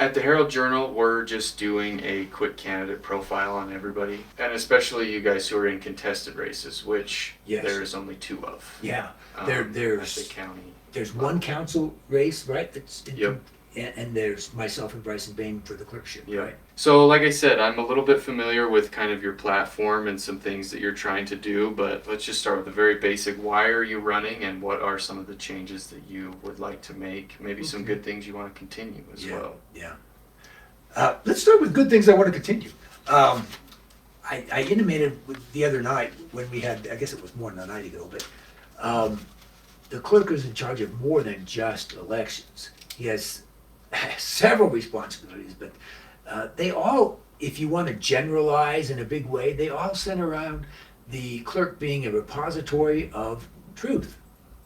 At the Herald Journal, we're just doing a quick candidate profile on everybody, and especially you guys who are in contested races, which Yes. there is only 2 of. Yeah, At there's the county. one council race, right? Yep. And there's myself and Bryson Bain for the clerkship, Yeah. right? So, like I said, I'm a little bit familiar with kind of your platform and some things that you're trying to do, but let's just start with the very basic. Why are you running, and what are some of the changes that you would like to make? Maybe some good things you want to continue as well. Yeah. Let's start with good things I want to continue. I intimated the other night when we had, I guess it was more than a night ago, but the clerk is in charge of more than just elections. He has several responsibilities, but they all, if you want to generalize in a big way, they all center around the clerk being a repository of truth,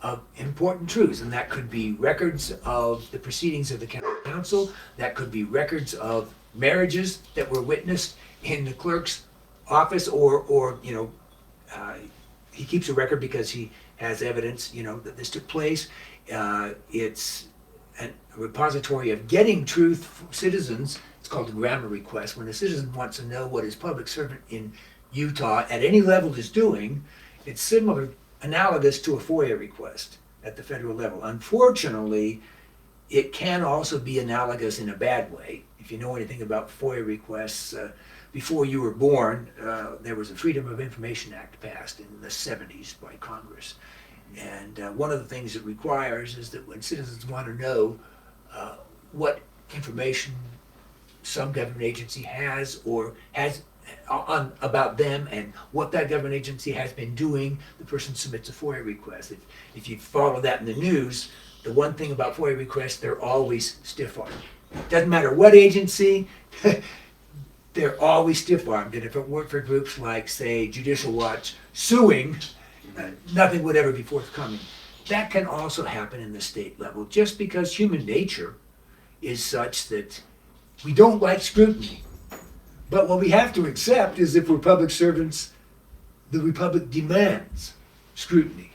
of important truths, and that could be records of the proceedings of the county council, that could be records of marriages that were witnessed in the clerk's office, or he keeps a record because he has evidence, that this took place. It's a repository of getting truth from citizens. It's called a grammar request. When a citizen wants to know what his public servant in Utah at any level is doing, it's similar, analogous to a FOIA request at the federal level. Unfortunately, it can also be analogous in a bad way. If you know anything about FOIA requests, before you were born, there was a Freedom of Information Act passed in the 70s by Congress. And one of the things it requires is that when citizens want to know what information some government agency has or has about them and what that government agency has been doing, the person submits a FOIA request. If you follow that in the news, the one thing about FOIA requests, they're always stiff-armed. Doesn't matter what agency, they're always stiff-armed. And if it weren't for groups like, say, Judicial Watch suing, nothing would ever be forthcoming. That can also happen in the state level, just because human nature is such that we don't like scrutiny. But what we have to accept is if we're public servants, the Republic demands scrutiny.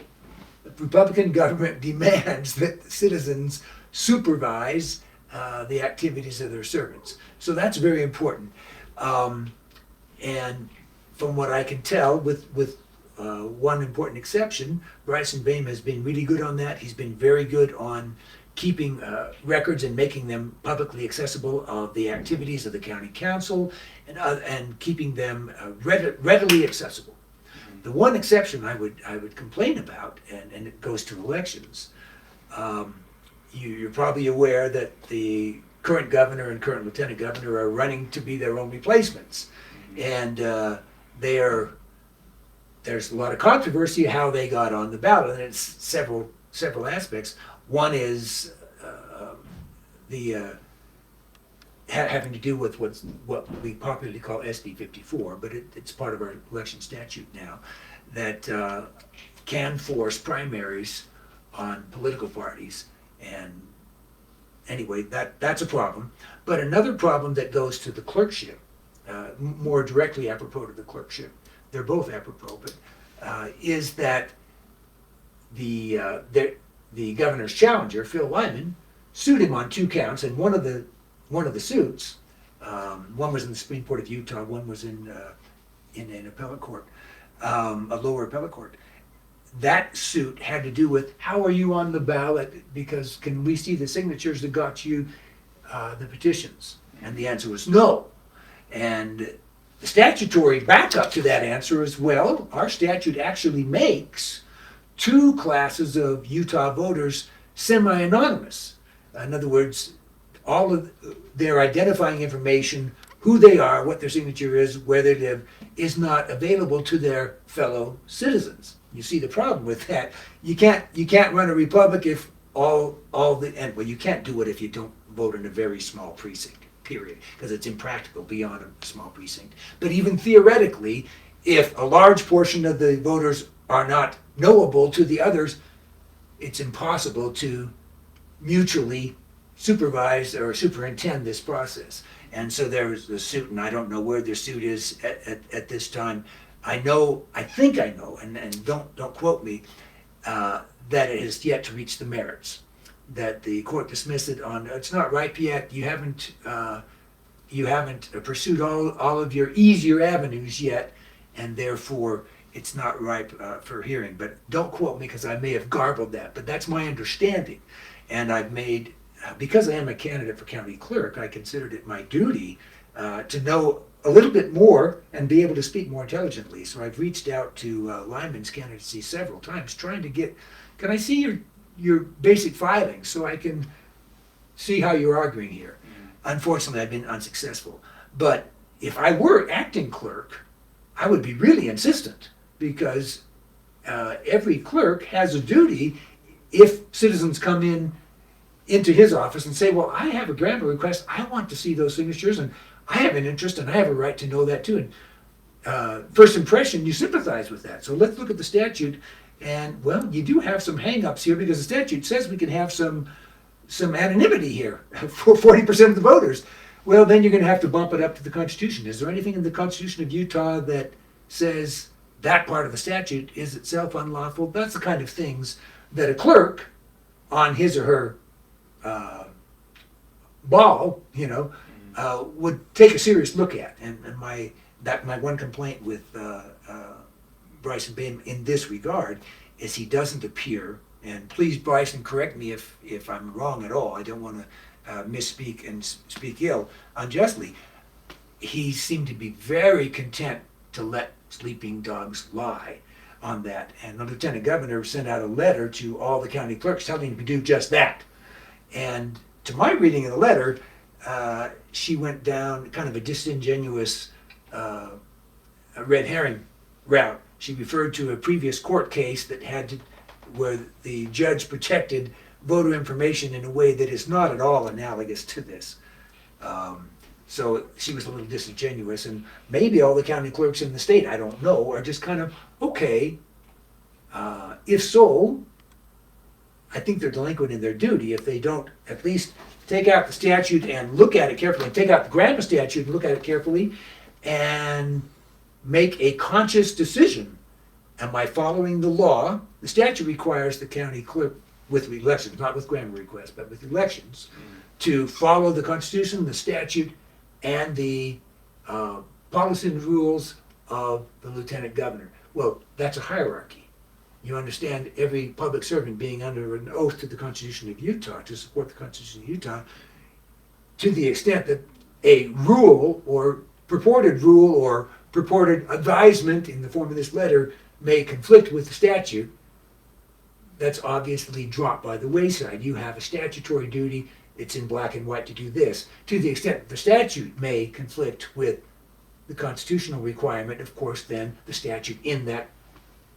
The Republican government demands that citizens supervise the activities of their servants. So that's very important. And from what I can tell, with one important exception, Bryson Bain has been really good on that. He's been very good on keeping records and making them publicly accessible of the activities of the county council and keeping them readily accessible. The one exception I would complain about, and it goes to elections, you're probably aware that the current governor and current lieutenant governor are running to be their own replacements. And there's a lot of controversy how they got on the ballot, and it's several aspects. One is having to do with what we popularly call SB 54, but it's part of our election statute now, that can force primaries on political parties. And anyway, that's a problem. But another problem that goes to the clerkship, more directly apropos to the clerkship, they're both apropos, but is that the governor's challenger, Phil Lyman, sued him on 2 counts, and one of the suits, one was in the Supreme Court of Utah, one was in an appellate court, a lower appellate court. That suit had to do with how are you on the ballot, because can we see the signatures that got you the petitions? And the answer was no. And the statutory backup to that answer is, well, our statute actually makes 2 classes of Utah voters semi-anonymous. In other words, all of their identifying information, who they are, what their signature is, where they live, is not available to their fellow citizens. You see the problem with that. You can't run a republic if well, you can't do it if you don't vote in a very small precinct, period, because it's impractical beyond a small precinct. But even theoretically, if a large portion of the voters are not knowable to the others, it's impossible to mutually supervise or superintend this process. And so there was the suit, and I don't know where the suit is at this time. I think I know, and don't quote me, that it has yet to reach the merits. that the court dismiss it on, it's not ripe yet, you haven't pursued all of your easier avenues yet, and therefore it's not ripe for hearing. But don't quote me because I may have garbled that, but that's my understanding. And I've made, because I am a candidate for county clerk, I considered it my duty to know a little bit more and be able to speak more intelligently. So I've reached out to Lyman's candidacy several times trying to get, can I see your basic filings so I can see how you're arguing here? Unfortunately, I've been unsuccessful. But if I were acting clerk, I would be really insistent, because every clerk has a duty if citizens come into his office and say, well, I have a grammar request, I want to see those signatures, and I have an interest and I have a right to know that too. And first impression, you sympathize with that. So let's look at the statute, and well, you do have some hang-ups here, because the statute says we can have some anonymity here for 40% of the voters. Well, then you're going to have to bump it up to the Constitution. Is there anything in the Constitution of Utah that says that part of the statute is itself unlawful? That's the kind of things that a clerk on his or her ball, would take a serious look at. And my one complaint with Bryson Bain in this regard is he doesn't appear, and please, Bryson, correct me if I'm wrong at all. I don't want to misspeak and speak ill unjustly. He seemed to be very content to let sleeping dogs lie on that. And the lieutenant governor sent out a letter to all the county clerks telling them to do just that. And to my reading of the letter, she went down kind of a disingenuous red herring route. She referred to a previous court case where the judge protected voter information in a way that is not at all analogous to this. So she was a little disingenuous, and maybe all the county clerks in the state, I don't know, are just kind of, okay, if so, I think they're delinquent in their duty if they don't at least take out the statute and look at it carefully, take out the grammar statute and look at it carefully, and make a conscious decision. Am I following the law? The statute requires the county clerk, with elections, not with grammar requests, but with elections, to follow the Constitution, the statute, and the policy and rules of the lieutenant governor. Well, that's a hierarchy. You understand, every public servant being under an oath to the Constitution of Utah, to support the Constitution of Utah, to the extent that a rule or purported advisement in the form of this letter may conflict with the statute, that's obviously dropped by the wayside. You have a statutory duty, it's in black and white to do this. To the extent the statute may conflict with the constitutional requirement, of course, then the statute in that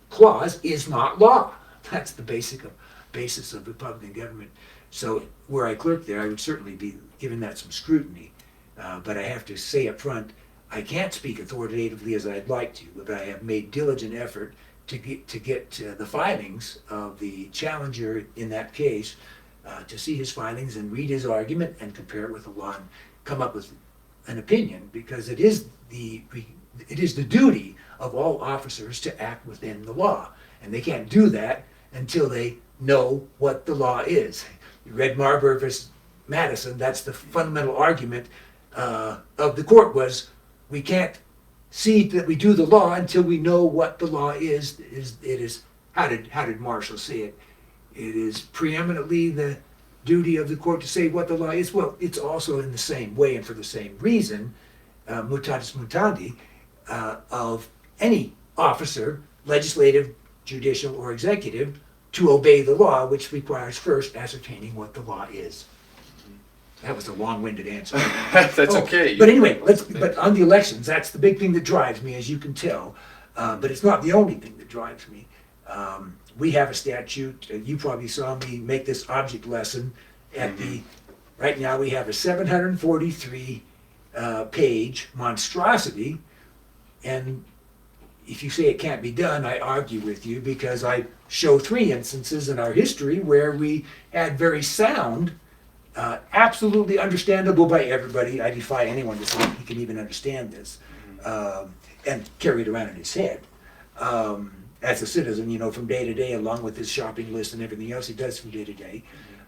clause is not law. That's the basis of Republican government. So were I clerk there, I would certainly be giving that some scrutiny. But I have to say up front, I can't speak authoritatively as I'd like to, but I have made diligent effort to get the filings of the challenger in that case, to see his filings and read his argument and compare it with the law and come up with an opinion, because it is the duty of all officers to act within the law, and they can't do that until they know what the law is. You read Marbury versus Madison. That's the fundamental argument of the court, was we can't see that we do the law until we know what the law is. It is how did Marshall say it? It is preeminently the duty of the court to say what the law is. Well, it's also in the same way and for the same reason, mutatis mutandi, of any officer, legislative, judicial, or executive, to obey the law, which requires first ascertaining what the law is. That was a long-winded answer. That's okay. But anyway, but on the elections, that's the big thing that drives me, as you can tell. But it's not the only thing that drives me. We have a statute. You probably saw me make this object lesson at right now we have a 743 page monstrosity. And if you say it can't be done, I argue with you, because I show 3 instances in our history where we had very sound, absolutely understandable by everybody. I defy anyone to say he can even understand this, and carry it around in his head. As a citizen, from day to day, along with his shopping list and everything else he does from day to day.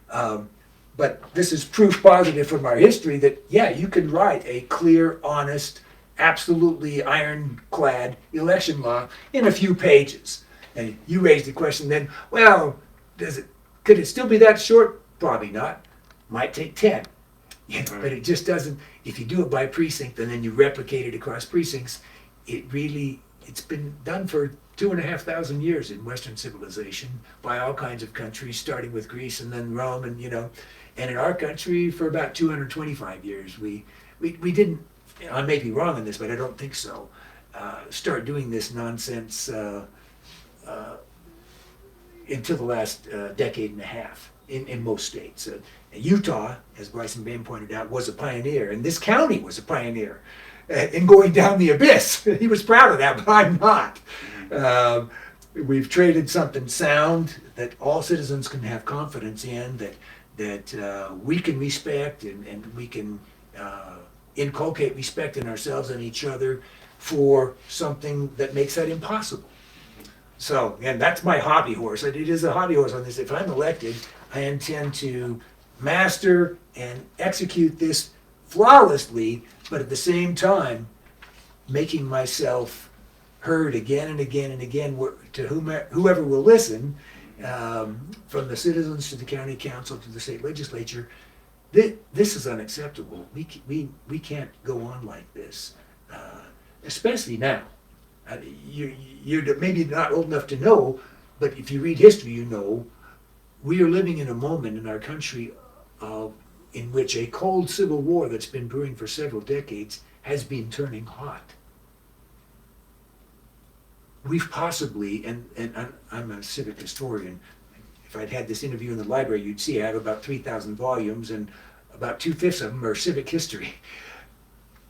But this is proof positive from our history that, yeah, you can write a clear, honest, absolutely ironclad election law in a few pages. And you raised the question then, well, could it still be that short? Probably not. Might take 10. But it just doesn't, if you do it by precinct and then you replicate it across precincts, it's been done for 2,500 years in Western civilization by all kinds of countries, starting with Greece and then Rome, and and in our country for about 225 years. We didn't, I may be wrong on this, but I don't think so, start doing this nonsense until the last decade and a half in most states. Utah, as Bryson Bain pointed out, was a pioneer, and this county was a pioneer in going down the abyss. He was proud of that, but I'm not. We've traded something sound that all citizens can have confidence in, that we can respect, and we can inculcate respect in ourselves and each other for something that makes that impossible. So, and that's my hobby horse. It is a hobby horse on this. If I'm elected, I intend to master and execute this flawlessly, but at the same time, making myself heard again and again and again to whoever will listen, from the citizens to the county council to the state legislature. This is unacceptable. We can't go on like this, especially now. You're maybe not old enough to know, but if you read history, you know we are living in a moment in our country in which a cold civil war that's been brewing for several decades has been turning hot. We've possibly, and I'm a civic historian, if I'd had this interview in the library, you'd see I have about 3,000 volumes, and about 2/5 of them are civic history.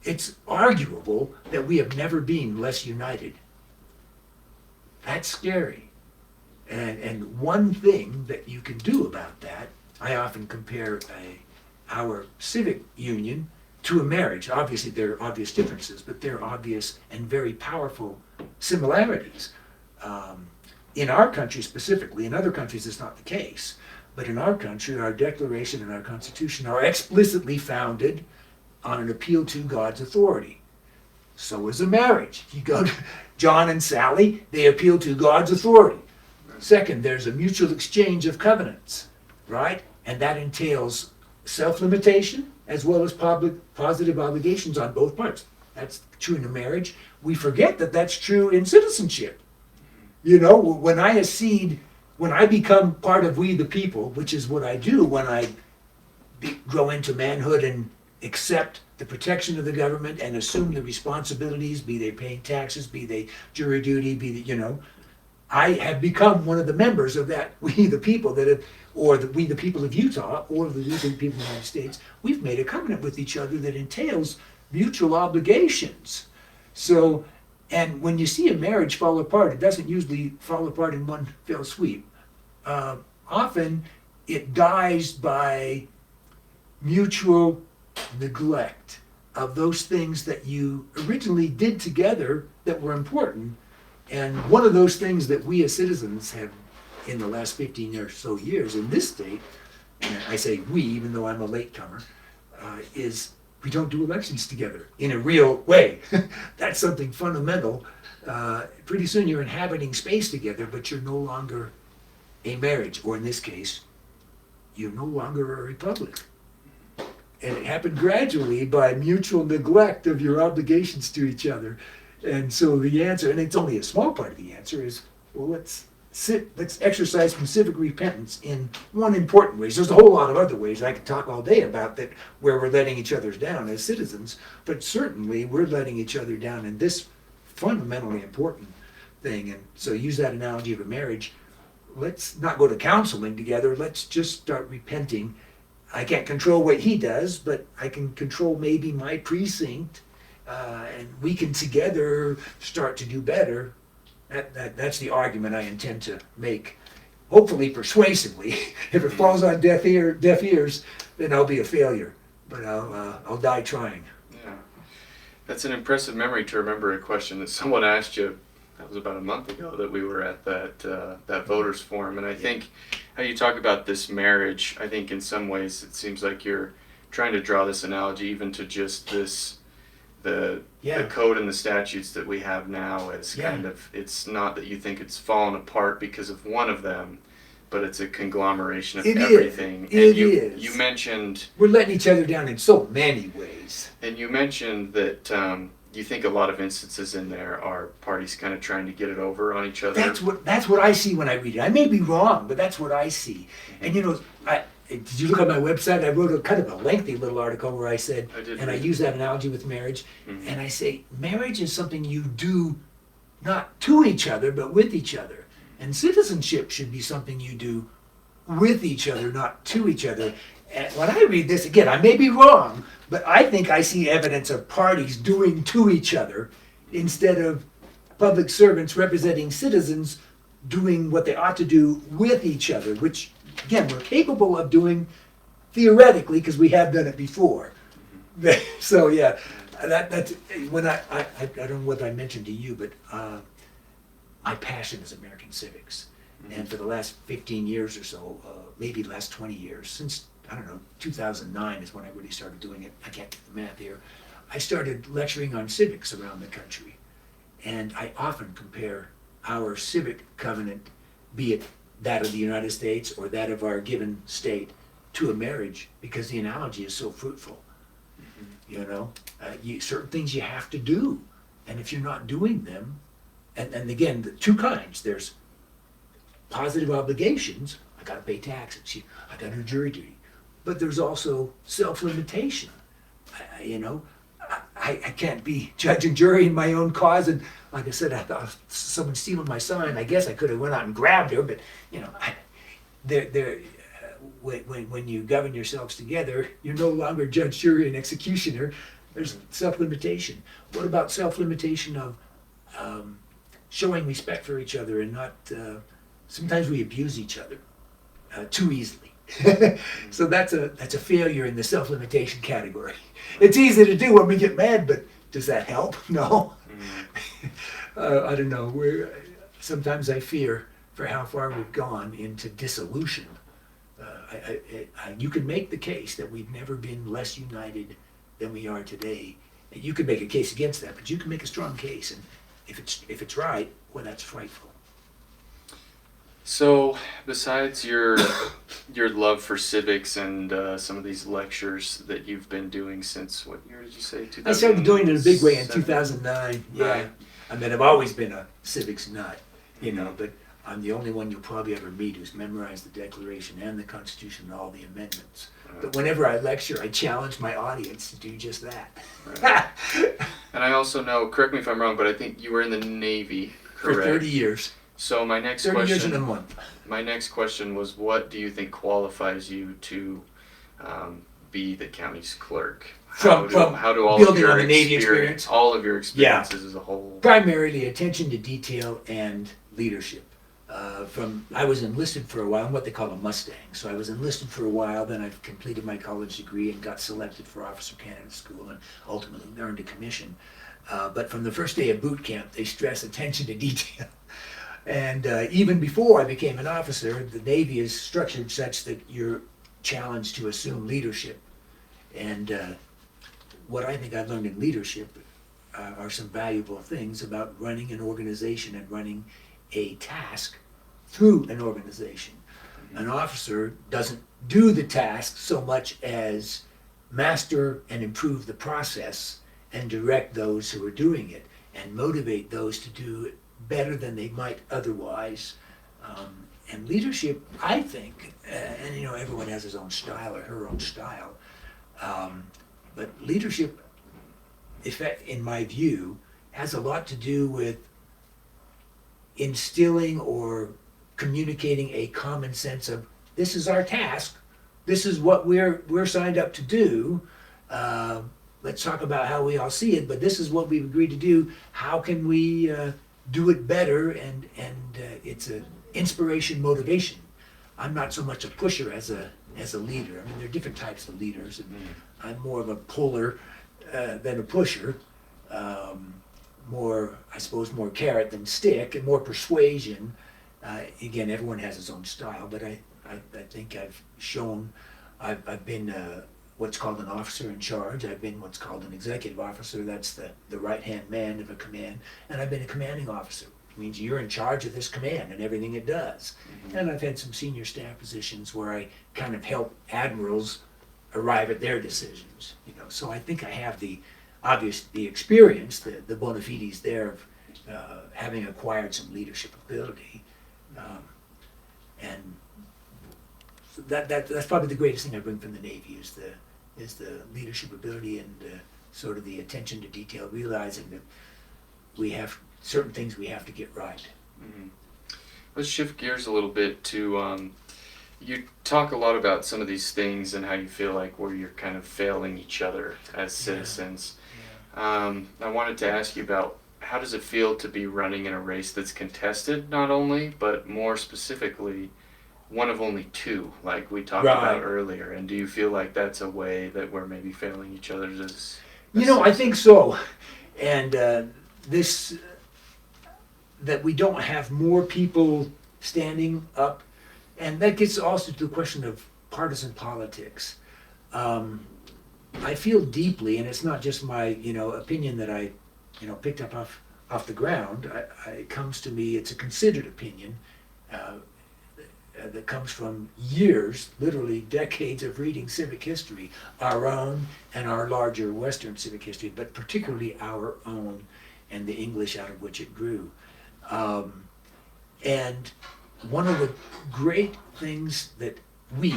It's arguable that we have never been less united. That's scary. And one thing that you can do about that, I often compare our civic union to a marriage. Obviously there are obvious differences, but there are obvious and very powerful similarities. In our country specifically, in other countries it's not the case, but in our country, our Declaration and our Constitution are explicitly founded on an appeal to God's authority. So is a marriage. You go to John and Sally, they appeal to God's authority. Second, there's a mutual exchange of covenants, right? And that entails self-limitation as well as positive obligations on both parts. That's true in a marriage. We forget that that's true in citizenship. When I accede, when I become part of we the people, which is what I do when I grow into manhood and accept the protection of the government and assume the responsibilities, be they paying taxes, be they jury duty, be they, I have become one of the members of that we the people that have, or we the people of Utah, or the we the people of the United States. We've made a covenant with each other that entails mutual obligations. So, and when you see a marriage fall apart, it doesn't usually fall apart in one fell sweep. Often it dies by mutual neglect of those things that you originally did together that were important. And one of those things that we as citizens have in the last 15 or so years in this state, and I say we, even though I'm a latecomer, is we don't do elections together in a real way. That's something fundamental. Pretty soon you're inhabiting space together, but you're no longer a marriage, or in this case, you're no longer a republic. And it happened gradually by mutual neglect of your obligations to each other. And so the answer, and it's only a small part of the answer, is, well, let's exercise some civic repentance in one important way. There's a whole lot of other ways I could talk all day about that where we're letting each other down as citizens, but certainly we're letting each other down in this fundamentally important thing. And so use that analogy of a marriage. Let's not go to counseling together. Let's just start repenting. I can't control what he does, but I can control maybe my precinct, and we can together start to do better. That's the argument I intend to make, hopefully persuasively. If it falls on deaf ears, then I'll be a failure, but I'll die trying. Yeah, that's an impressive memory to remember a question that someone asked you that was about a month ago that we were at that voters forum, and I think how you talk about this marriage, I think in some ways it seems like you're trying to draw this analogy even to just the code and the statutes that we have now as kind of, it's not that you think it's fallen apart because of one of them, but it's a conglomeration of everything. You mentioned we're letting each other down in so many ways. And you mentioned that you think a lot of instances in there are parties kind of trying to get it over on each other. That's what I see when I read it. I may be wrong, but that's what I see. And did you look at my website? I wrote a kind of a lengthy little article where I said, I use that analogy with marriage, and I say marriage is something you do not to each other, but with each other. And citizenship should be something you do with each other, not to each other. And when I read this, again, I may be wrong, but I think I see evidence of parties doing to each other instead of public servants representing citizens doing what they ought to do with each other, which, again, we're capable of doing theoretically because we have done it before. So, yeah, that's when I don't know what I mentioned to you, but my passion is American civics. And for the last 15 years or so, maybe the last 20 years, since, 2009 is when I really started doing it. I can't do the math here. I started lecturing on civics around the country. And I often compare our civic covenant, be it that of the United States or that of our given state, to a marriage, because the analogy is so fruitful. Certain things you have to do. And if you're not doing them, and again, the two kinds, there's positive obligations. I got to pay taxes. I got to do jury duty. But there's also self-limitation. I can't be judge and jury in my own cause. And like I said, I thought someone stealing my sign. I guess I could have went out and grabbed her. But when you govern yourselves together, you're no longer judge, jury, and executioner. There's self-limitation. What about self-limitation of showing respect for each other and not? Sometimes we abuse each other too easily. So that's a failure in the self-limitation category. It's easy to do when we get mad, but does that help? No. I don't know. Sometimes I fear for how far we've gone into dissolution. You can make the case that we've never been less united than we are today. And you can make a case against that, but you can make a strong case. And if it's right, well, that's frightful. So, besides your love for civics and some of these lectures that you've been doing since, what year did you say? I started doing it in a big way in 2009. Yeah, I've always been a civics nut, but I'm the only one you'll probably ever meet who's memorized the Declaration and the Constitution and all the amendments. But whenever I lecture, I challenge my audience to do just that. Right. And I also know, correct me if I'm wrong, but I think you were in the Navy, correct? For 30 years. So my next 30 question. 30 years and a month. My next question was, what do you think qualifies you to be the county's clerk? How do all of your experience, all of your experiences as a whole? Primarily attention to detail and leadership. I was enlisted for a while. I'm what they call a Mustang. So I was enlisted for a while. Then I completed my college degree and got selected for Officer Candidate School and ultimately earned a commission. But from the first day of boot camp, they stress attention to detail. And even before I became an officer, the Navy is structured such that you're challenged to assume leadership. And what I think I've learned in leadership are some valuable things about running an organization and running a task through an organization. An officer doesn't do the task so much as master and improve the process and direct those who are doing it and motivate those to do it better than they might otherwise. And leadership, I think, and everyone has his own style or her own style, but leadership, in my view, has a lot to do with instilling or communicating a common sense of, this is our task, this is what we're signed up to do. Let's talk about how we all see it, but this is what we've agreed to do. How can we do it better? And it's an inspiration, motivation. I'm not so much a pusher as a leader. I mean, there are different types of leaders, and I'm more of a puller than a pusher. I suppose, more carrot than stick, and more persuasion. Again, everyone has his own style, but I think I've been what's called an officer in charge. I've been what's called an executive officer. That's the right-hand man of a command. And I've been a commanding officer. It means you're in charge of this command and everything it does. Mm-hmm. And I've had some senior staff positions where I kind of help admirals arrive at their decisions. So I think I have the experience, the bona fides there of having acquired some leadership ability. And so that's probably the greatest thing I bring from the Navy is the leadership ability and sort of the attention to detail, realizing that we have certain things we have to get right. Mm-hmm. Let's shift gears a little bit to you talk a lot about some of these things and how you feel like where you're kind of failing each other as citizens. Yeah. I wanted to ask you about how does it feel to be running in a race that's contested not only, but more specifically, one of only two, like we talked about earlier, and do you feel like that's a way that we're maybe failing each other as I think so, and that we don't have more people standing up, and that gets also to the question of partisan politics. I feel deeply, and it's not just my opinion that I picked up off the ground. It comes to me, it's a considered opinion that comes from years, literally decades of reading civic history, our own and our larger Western civic history, but particularly our own and the English out of which it grew. And one of the great things that we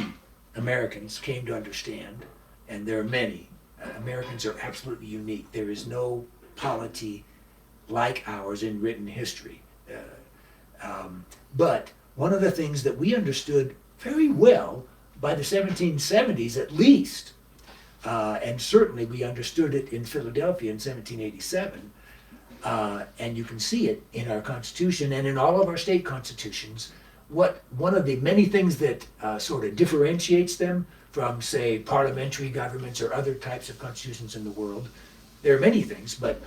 Americans came to understand, and there are many, Americans are absolutely unique. There is no polity like ours in written history. But one of the things that we understood very well by the 1770s at least, and certainly we understood it in Philadelphia in 1787, and you can see it in our Constitution and in all of our state constitutions. One of the many things that sort of differentiates them from, say, parliamentary governments or other types of constitutions in the world, there are many things, but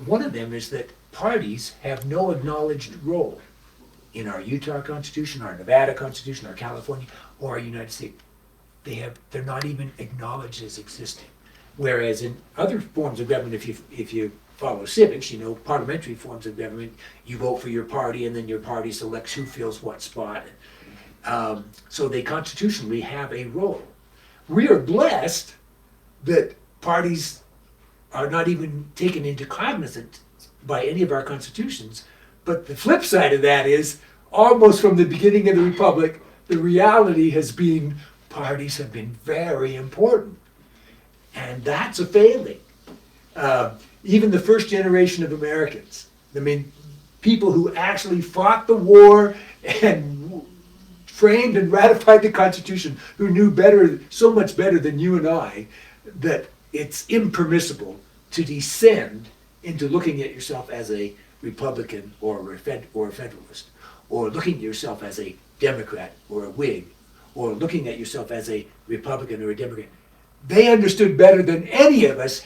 one of them is that parties have no acknowledged role in our Utah Constitution, our Nevada Constitution, our California, or our United States. They're not even acknowledged as existing. Whereas in other forms of government, if you follow civics, parliamentary forms of government, you vote for your party and then your party selects who fills what spot. So they constitutionally have a role. We are blessed that parties are not even taken into cognizance by any of our constitutions. But the flip side of that is, almost from the beginning of the Republic, the reality has been parties have been very important. And that's a failing. Even the first generation of Americans, people who actually fought the war and framed and ratified the Constitution, who knew better, so much better than you and I, that it's impermissible to descend into looking at yourself as a Republican or a Federalist, or looking at yourself as a Democrat or a Whig, or looking at yourself as a Republican or a Democrat. They understood better than any of us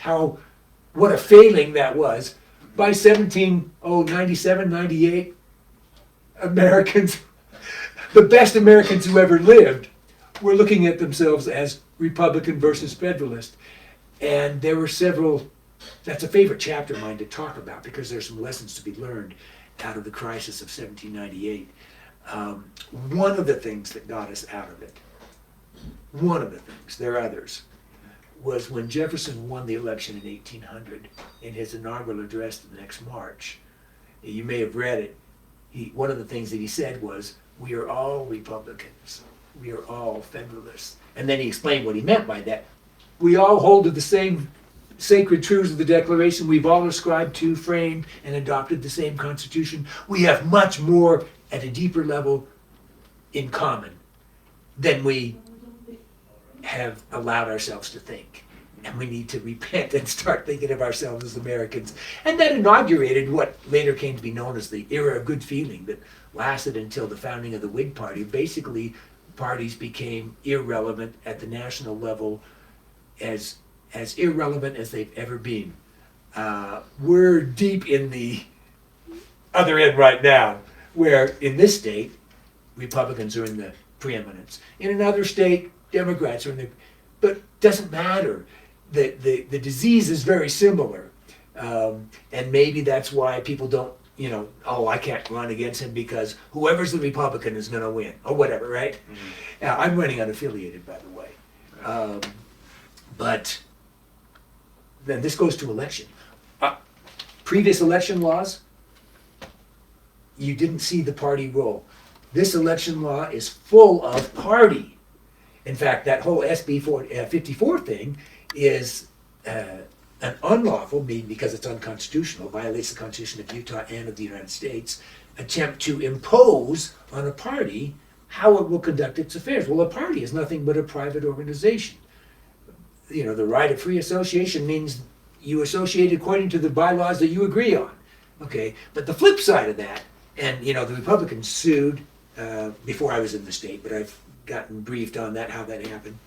what a failing that was. By 97, 98, Americans, the best Americans who ever lived, were looking at themselves as Republican versus Federalist. And there were several, that's a favorite chapter of mine to talk about because there's some lessons to be learned out of the crisis of 1798. One of the things that got us out of it, one of the things, there are others, was when Jefferson won the election in 1800 in his inaugural address the next March. You may have read it. One of the things that he said was, "We are all Republicans. We are all Federalists." And then he explained what he meant by that. We all hold to the same sacred truths of the Declaration. We've all ascribed to, framed, and adopted the same Constitution. We have much more at a deeper level in common than we have allowed ourselves to think. And we need to repent and start thinking of ourselves as Americans. And that inaugurated what later came to be known as the era of good feeling that lasted until the founding of the Whig Party. Basically, parties became irrelevant at the national level, as irrelevant as they've ever been. We're deep in the other end right now, where in this state, Republicans are in the preeminence. In another state, Democrats are in the, but doesn't matter. The disease is very similar. And maybe that's why people don't, oh, I can't run against him because whoever's the Republican is going to win, or whatever, right? Mm-hmm. Now, I'm running unaffiliated, by the way. But then this goes to election. Previous election laws, you didn't see the party role. This election law is full of party. In fact, that whole SB 54 thing is an unlawful, meaning because it's unconstitutional, violates the Constitution of Utah and of the United States, attempt to impose on a party how it will conduct its affairs. Well, a party is nothing but a private organization. The right of free association means you associate according to the bylaws that you agree on. Okay, but the flip side of that, and the Republicans sued before I was in the state, but I've gotten briefed on that, how that happened,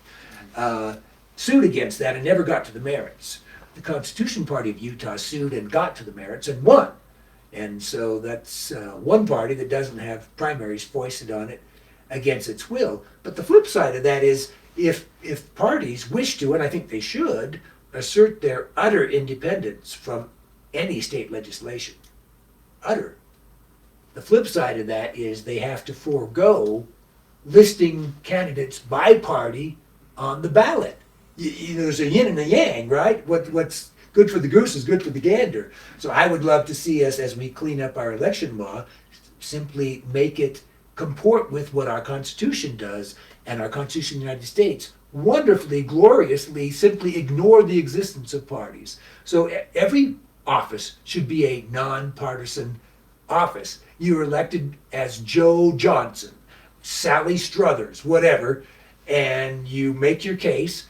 sued against that and never got to the merits. The Constitution Party of Utah sued and got to the merits and won. And so that's one party that doesn't have primaries foisted on it against its will. But the flip side of that is if parties wish to, and I think they should, assert their utter independence from any state legislation. Utter. The flip side of that is they have to forego listing candidates by party on the ballot. There's a yin and a yang, right? What's good for the goose is good for the gander. So I would love to see us, as we clean up our election law, simply make it comport with what our Constitution does, and our Constitution of the United States wonderfully, gloriously, simply ignore the existence of parties. So every office should be a nonpartisan office. You're elected as Joe Johnson, Sally Struthers, whatever, and you make your case.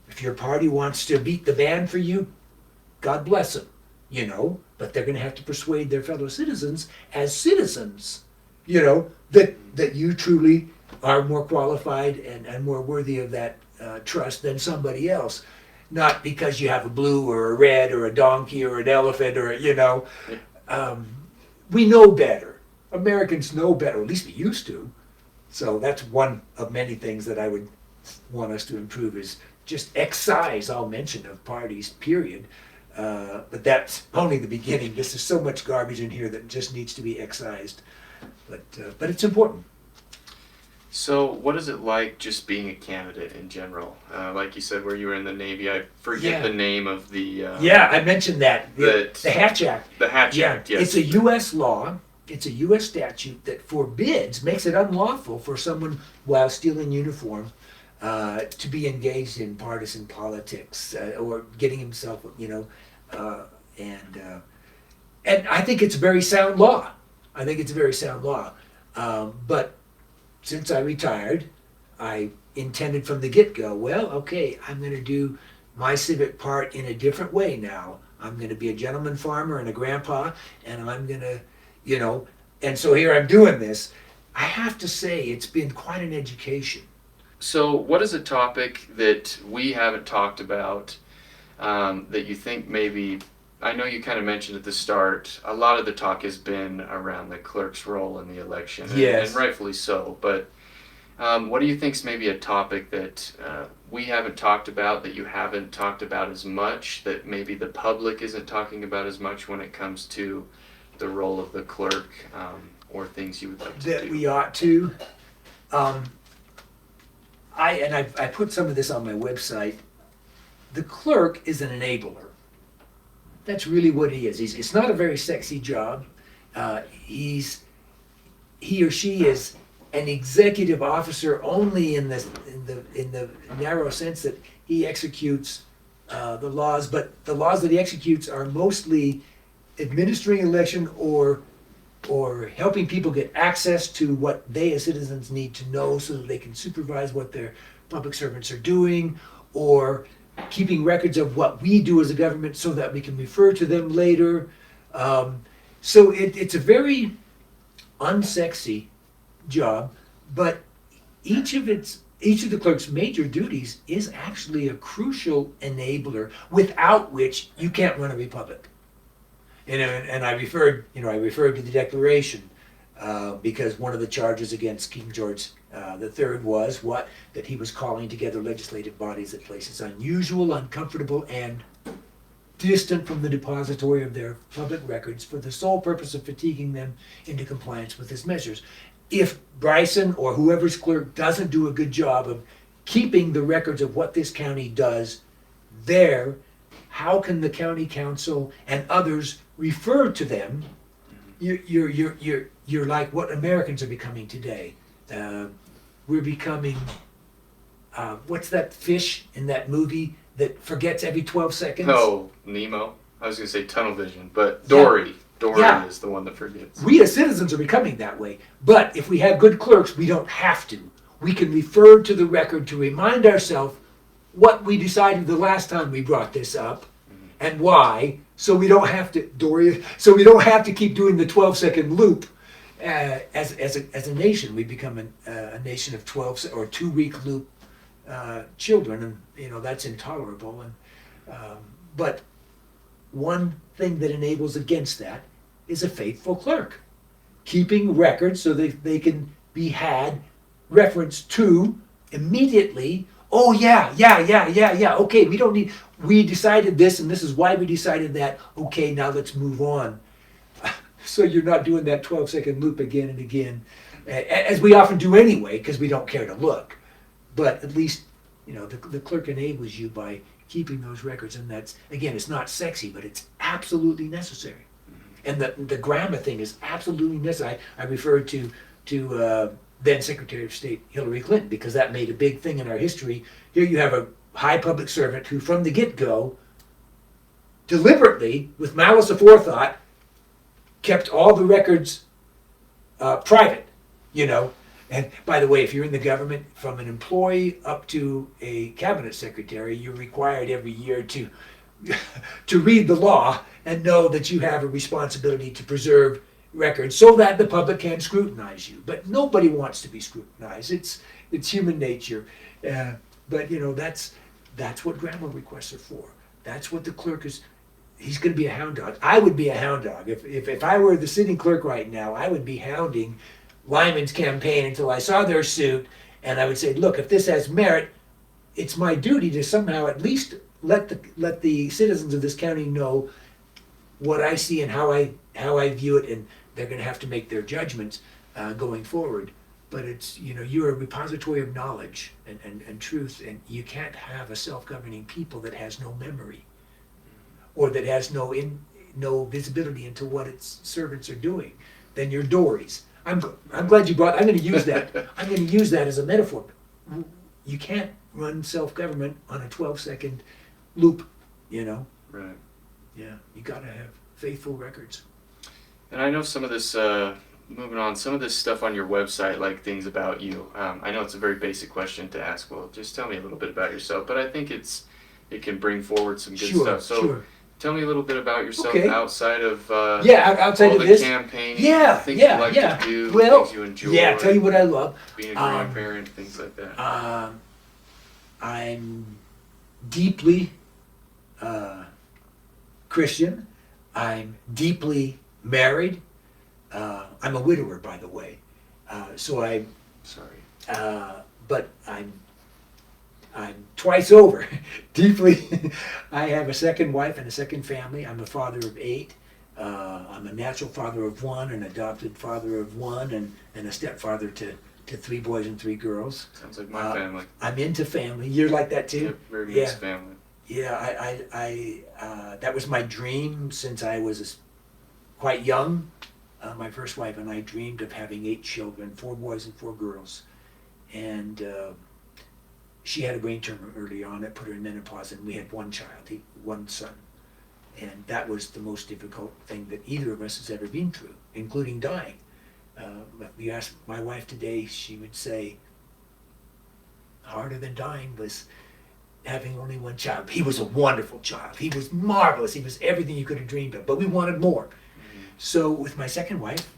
If your party wants to beat the band for you, God bless them, but they're going to have to persuade their fellow citizens as citizens, that you truly are more qualified and more worthy of that trust than somebody else. Not because you have a blue or a red or a donkey or an elephant or, we know better. Americans know better, at least we used to. So that's one of many things that I would want us to improve, is just excise all mention of parties, period. But that's only the beginning. This is so much garbage in here that just needs to be excised. But it's important. So what is it like just being a candidate in general? Like you said, where you were in the Navy, I forget the name of the... I mentioned that. The Hatch Act. The Hatch Act, yes. It's a U.S. law. It's a U.S. statute that forbids, makes it unlawful for someone while still in uniform to be engaged in partisan politics or getting himself, and I think it's a very sound law. But since I retired, I intended from the get-go, I'm going to do my civic part in a different way now. I'm going to be a gentleman farmer and a grandpa, and I'm going to, and so here I'm doing this. I have to say, it's been quite an education. So what is a topic that we haven't talked about that you think maybe, I know you kind of mentioned at the start, a lot of the talk has been around the clerk's role in the election, and rightfully so, but what do you think is maybe a topic that we haven't talked about, that you haven't talked about as much, that maybe the public isn't talking about as much when it comes to the role of the clerk, or things you would like to do? That we ought to. I put some of this on my website. The clerk is an enabler. That's really what he is. It's not a very sexy job. He or she is an executive officer only in the narrow sense that he executes the laws, but the laws that he executes are mostly administering election or helping people get access to what they as citizens need to know so that they can supervise what their public servants are doing, or keeping records of what we do as a government so that we can refer to them later. So it's a very unsexy job, but each of its each of the clerk's major duties is actually a crucial enabler without which you can't run a republic. And I referred to the Declaration because one of the charges against King George III was what? That he was calling together legislative bodies at places unusual, uncomfortable, and distant from the depository of their public records for the sole purpose of fatiguing them into compliance with his measures. If Bryson or whoever's clerk doesn't do a good job of keeping the records of what this county does there, how can the county council and others refer to them? You're like what Americans are becoming today. We're becoming, what's that fish in that movie that forgets every 12 seconds? Oh, Nemo. I was going to say tunnel vision, but Dory. Yeah. Dory is the one that forgets. We as citizens are becoming that way. But if we have good clerks, we don't have to. We can refer to the record to remind ourselves what we decided the last time we brought this up and why, so we don't have to, Dory, so we don't have to keep doing the 12-second loop. As a nation, we become a nation of 12 or 2-week loop children, and that's intolerable. And but one thing that enables against that is a faithful clerk, keeping records so that they can be had reference to immediately. Oh yeah. Okay, we decided this, and this is why we decided that. Okay, now let's move on. So you're not doing that 12-second loop again and again, as we often do anyway, because we don't care to look. But at least, the clerk enables you by keeping those records, and that's, again, it's not sexy, but it's absolutely necessary. And the grammar thing is absolutely necessary. I referred to then Secretary of State Hillary Clinton, because that made a big thing in our history. Here you have a high public servant who, from the get-go, deliberately, with malice aforethought, kept all the records private, And by the way, if you're in the government, from an employee up to a cabinet secretary, you're required every year to read the law and know that you have a responsibility to preserve records so that the public can scrutinize you. But nobody wants to be scrutinized. It's human nature. But that's what grammar requests are for. That's what the clerk is. He's going to be a hound dog. I would be a hound dog. If I were the sitting clerk right now, I would be hounding Lyman's campaign until I saw their suit, and I would say, look, if this has merit, it's my duty to somehow at least let the citizens of this county know what I see and how I view it, and they're going to have to make their judgments going forward. But it's, you're a repository of knowledge and truth, and you can't have a self-governing people that has no memory, or that has no visibility into what its servants are doing. Then you're Dories. I'm glad you brought. I'm going to use that. I'm going to use that as a metaphor. You can't run self-government on a 12-second loop. Right. Yeah, you got to have faithful records. And I know some of this. Moving on, some of this stuff on your website, like things about you. I know it's a very basic question to ask. Well, just tell me a little bit about yourself. But I think it can bring forward some good stuff. So. Sure. Tell me a little bit about yourself outside of outside all of the this campaigning, things you like to do, things you enjoy. Yeah, tell you what I love. Being a grandparent, things like that. I'm deeply Christian. I'm deeply married. I'm a widower, by the way. But I'm twice over, deeply. I have a second wife and a second family. I'm a father of 8. I'm a natural father of 1, an adopted father of 1, and a stepfather to 3 boys and 3 girls. Sounds like my family. I'm into family. You're like that too? Yep, very mixed family. Yeah, I that was my dream since I was quite young. My first wife and I dreamed of having 8 children, 4 boys and 4 girls. And she had a brain tumor early on that put her in menopause, and we had 1 child, 1 son. And that was the most difficult thing that either of us has ever been through, including dying. If you ask my wife today, she would say, harder than dying was having only 1 child. He was a wonderful child. He was marvelous. He was everything you could have dreamed of, but we wanted more. So with my second wife,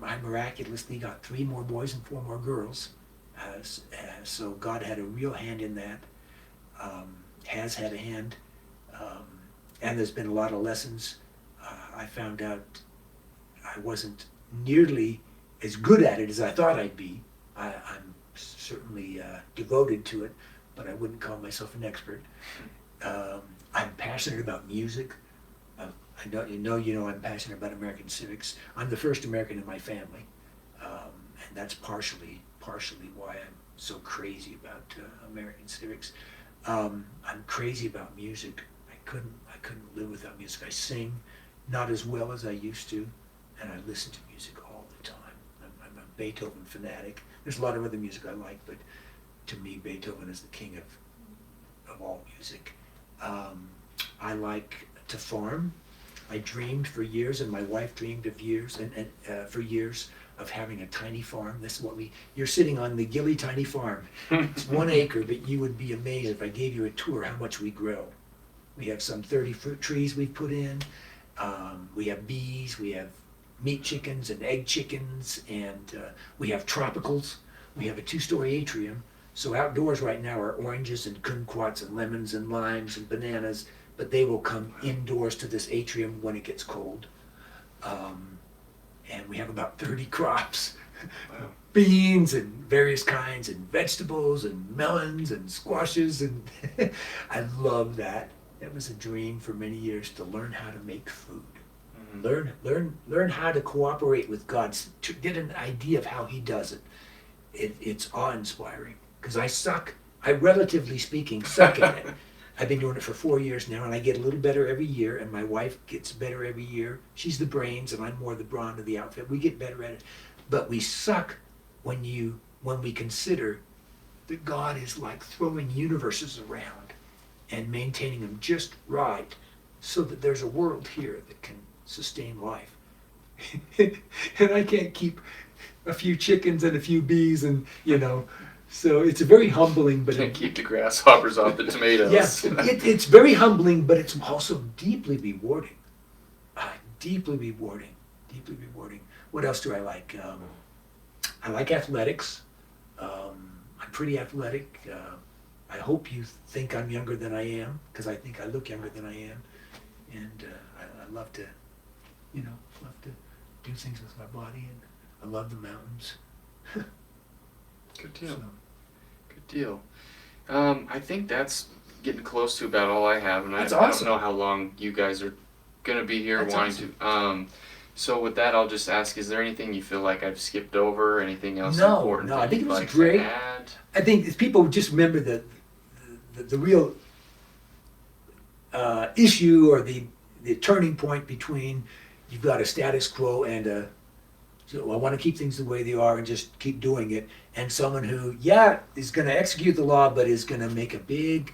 I miraculously got 3 more boys and 4 more girls. So God had a real hand in that, has had a hand, and there's been a lot of lessons. I found out I wasn't nearly as good at it as I thought I'd be. I'm certainly devoted to it, but I wouldn't call myself an expert. I'm passionate about music. I know you know I'm passionate about American civics. I'm the first American in my family, and that's partially why I'm so crazy about American civics. I'm crazy about music. I couldn't live without music. I sing, not as well as I used to, and I listen to music all the time. I'm a Beethoven fanatic. There's a lot of other music I like, but to me, Beethoven is the king of all music. I like to farm. I dreamed for years, and my wife dreamed of years, for years of having a tiny farm. This is what you're sitting on the Gillie tiny farm. It's 1 acre, but you would be amazed if I gave you a tour how much we grow. We have some 30 fruit trees we've put in. We have bees, we have meat chickens and egg chickens, and we have tropicals. We have a 2-story atrium. So outdoors right now are oranges and kumquats and lemons and limes and bananas, but they will come indoors to this atrium when it gets cold. And we have about 30 crops. Wow. Beans and various kinds and vegetables and melons and squashes, and I love that. It was a dream for many years to learn how to make food. Mm-hmm. Learn how to cooperate with God, to get an idea of how He does it. It's awe-inspiring, because I relatively speaking suck at it. I've been doing it for 4 years now, and I get a little better every year, and my wife gets better every year. She's the brains, and I'm more the brawn of the outfit. We get better at it. But we suck when we consider that God is like throwing universes around and maintaining them just right so that there's a world here that can sustain life. And I can't keep a few chickens and a few bees, and so it's very humbling, but Can't keep the grasshoppers off the tomatoes. Yes, it's very humbling, but it's also deeply rewarding. Deeply rewarding. What else do I like? I like athletics. I'm pretty athletic. I hope you think I'm younger than I am, because I think I look younger than I am. And I love to, do things with my body, and I love the mountains. Good deal. So, Good deal. I think that's getting close to about all I have, and That's I awesome. don't know how long you guys are going to be here That's wanting awesome. to. So with that, I'll just ask: is there anything you feel like I've skipped over? Anything else No, important no, that I think you'd it was like great. to add? I think if people just remember the real issue, or the turning point between you've got a status quo and so I want to keep things the way they are and just keep doing it, and someone who, is going to execute the law, but is going to make a big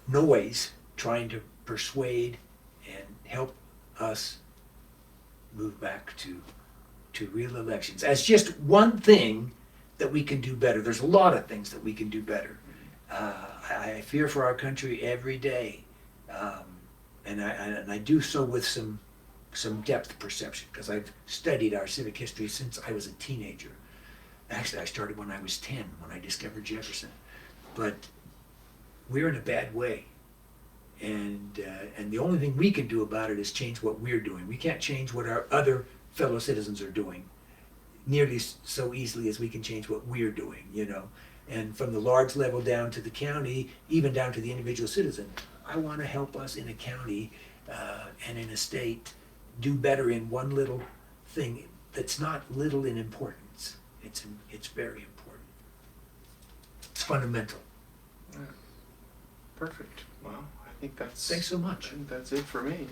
noise trying to persuade and help us move back to real elections as just one thing that we can do better. There's a lot of things that we can do better. I fear for our country every day, and I do so with some depth perception, because I've studied our civic history since I was a teenager. Actually, I started when I was 10, when I discovered Jefferson. But we're in a bad way, and the only thing we can do about it is change what we're doing. We can't change what our other fellow citizens are doing nearly so easily as we can change what we're doing, And from the large level down to the county, even down to the individual citizen, I want to help us in a county and in a state do better in one little thing that's not little in importance. It's very important. It's fundamental. Perfect. Well, I think that's. Thanks so much. I think that's it for me.